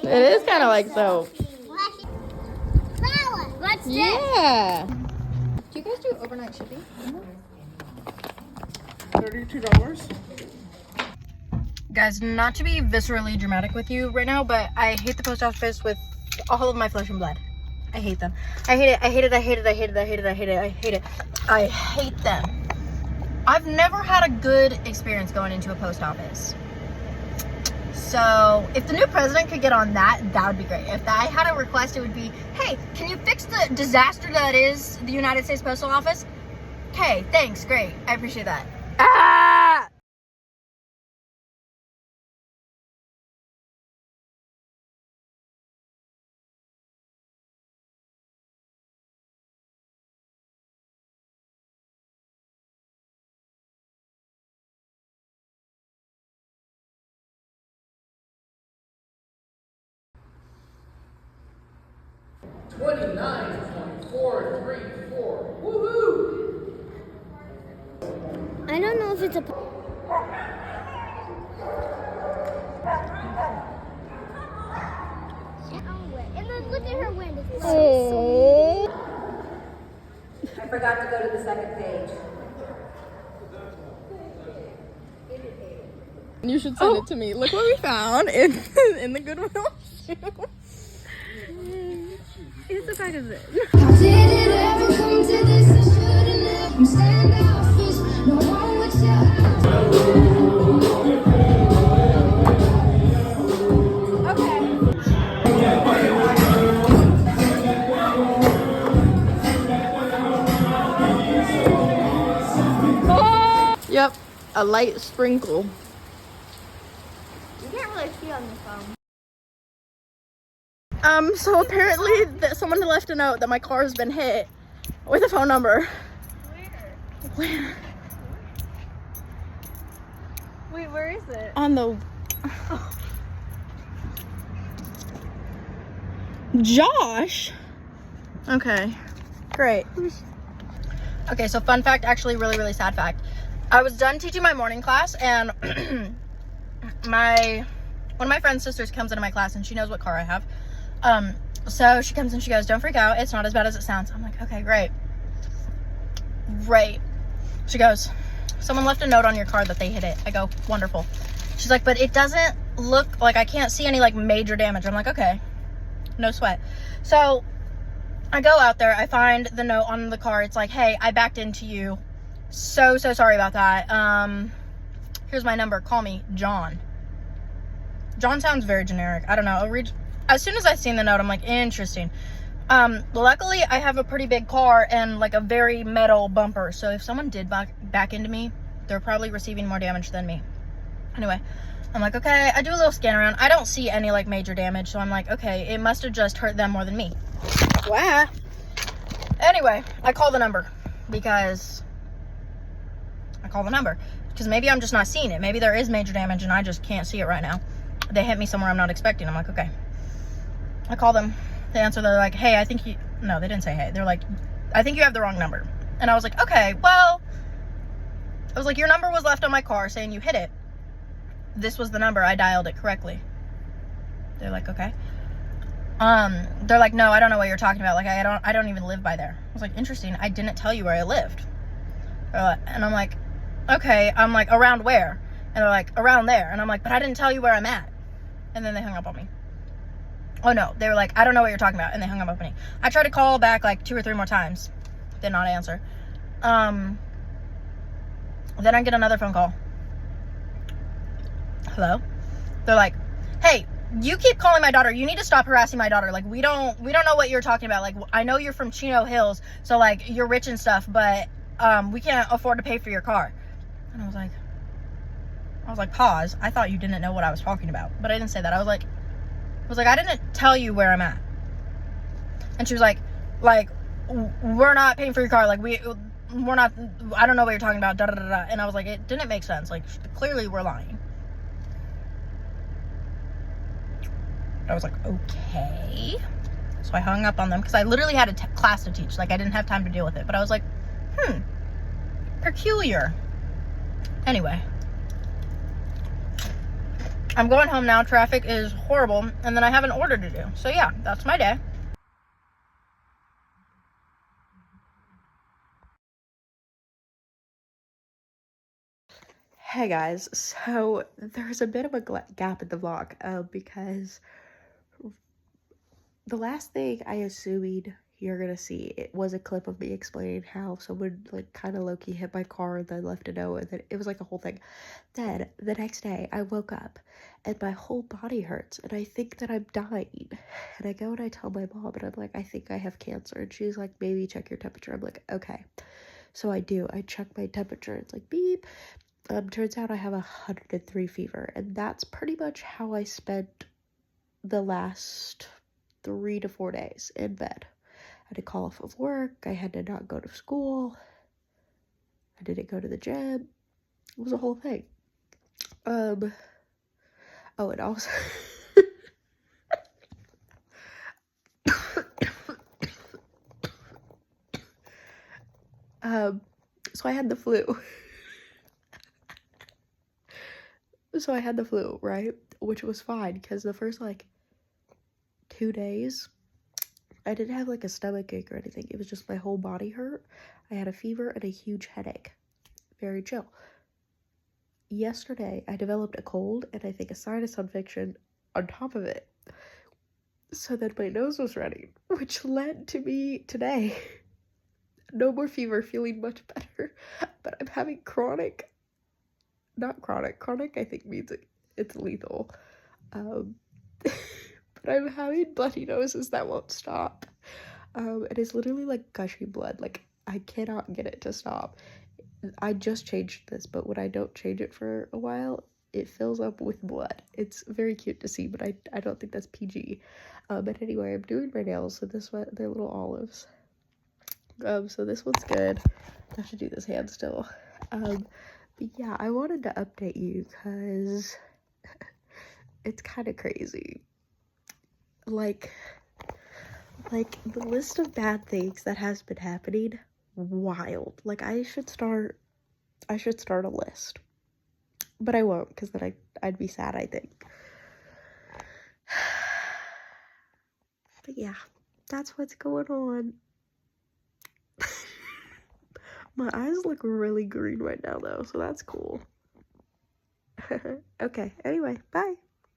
It is kind of like soap. What's this? Yeah. Do you guys do overnight shipping? $32. Guys, not to be viscerally dramatic with you right now, but I hate the post office with all of my flesh and blood. I hate them. I hate it. I hate it. I hate it. I hate it. I hate it. I hate it. I hate it. I hate them. I've never had a good experience going into a post office. So if the new president could get on that, that would be great. If I had a request, it would be, hey, can you fix the disaster that is the United States Postal Office? Okay, thanks, great. I appreciate that. Ah! Woohoo! I don't know if it's a. And then look at her wind. I forgot to go to the second page. You should send it to me. Look what we found in the Goodwill. It's a bag of it. Did it ever come to this? I shouldn't have. I'm standoffish. No one would Yep, a light sprinkle. You can't really see on the phone. So apparently someone left a note that my car has been hit with a phone number. Where? Wait, where is it? On the... Josh? Okay, great. Okay, so fun fact, actually really, really sad fact. I was done teaching my morning class and one of my friend's sisters comes into my class and she knows what car I have. So she comes and she goes, don't freak out. It's not as bad as it sounds. I'm like, okay, great. Great. She goes, someone left a note on your car that they hit it. I go, wonderful. She's like, but it doesn't look like, I can't see any like major damage. I'm like, okay, no sweat. So I go out there, I find the note on the car. It's like, hey, I backed into you. So sorry about that. Here's my number. Call me John. John sounds very generic. I don't know. As soon as I seen the note, I'm like, interesting. Luckily, I have a pretty big car and like a very metal bumper. So if someone did back into me, they're probably receiving more damage than me. Anyway, I'm like, okay, I do a little scan around. I don't see any like major damage. So I'm like, okay, it must have just hurt them more than me. Wow. Anyway, I call the number because maybe I'm just not seeing it. Maybe there is major damage and I just can't see it right now. They hit me somewhere I'm not expecting. I'm like, okay. I call them. They answer. They're like, hey, no, they didn't say hey. They're like, I think you have the wrong number. And I was like, okay, well, I was like, your number was left on my car saying you hit it. This was the number. I dialed it correctly. They're like, okay. They're like, no, I don't know what you're talking about. Like, I don't even live by there. I was like, interesting. I didn't tell you where I lived. And I'm like, okay. I'm like, around where? And they're like, around there. And I'm like, but I didn't tell you where I'm at. And then they hung up on me. Oh no, they were like, I don't know what you're talking about. And they hung up on me. I tried to call back like 2 or 3 more times. Did not answer. Then I get another phone call. Hello? They're like, hey, you keep calling my daughter. You need to stop harassing my daughter. Like, we don't know what you're talking about. Like, I know you're from Chino Hills, so like you're rich and stuff, but we can't afford to pay for your car. And I was like, pause. I thought you didn't know what I was talking about, but I didn't say that. I was like, I didn't tell you where I'm at. And she was like, we're not paying for your car. Like, we're not, I don't know what you're talking about. Da, da, da, da. And I was like, it didn't make sense. Like, clearly we're lying. I was like, okay. So I hung up on them because I literally had a class to teach. Like, I didn't have time to deal with it. But I was like, peculiar. Anyway. I'm going home now. Traffic is horrible. And then I have an order to do. So yeah, that's my day. Hey guys, so there's a bit of a gap in the vlog because the last thing I assumed you're gonna see, it was a clip of me explaining how someone like kind of low-key hit my car and then left a note, and then it was like a whole thing. Then the next day I woke up and my whole body hurts and I think that I'm dying, and I go and I tell my mom and I'm like, I think I have cancer, and she's like, maybe check your temperature. I'm like, okay. So I do. I check my temperature. It's like beep. Turns out I have 103 fever, and that's pretty much how I spent the last 3 to 4 days in bed. I had to call off of work. I had to not go to school. I didn't go to the gym. It was a whole thing. Oh, and also so I had the flu. So I had the flu, right? Which was fine because the first like 2 days I didn't have like a stomach ache or anything. It was just my whole body hurt. I had a fever and a huge headache. Very chill. Yesterday I developed a cold and I think a sinus infection on top of it. So then my nose was running, which led to me today. No more fever, feeling much better. But I'm having chronic, I think means it's lethal. But I'm having bloody noses that won't stop. It is literally like gushing blood. Like, I cannot get it to stop. I just changed this, but when I don't change it for a while, it fills up with blood. It's very cute to see, but I don't think that's PG. But anyway, I'm doing my nails, so this one, they're little olives. So this one's good. I have to do this hand still. But yeah, I wanted to update you because it's kind of crazy. Like the list of bad things that has been happening, wild. Like, I should start a list, but I won't, because then I'd be sad, I think. But yeah, that's what's going on. My eyes look really green right now though, so that's cool. Okay, anyway, bye.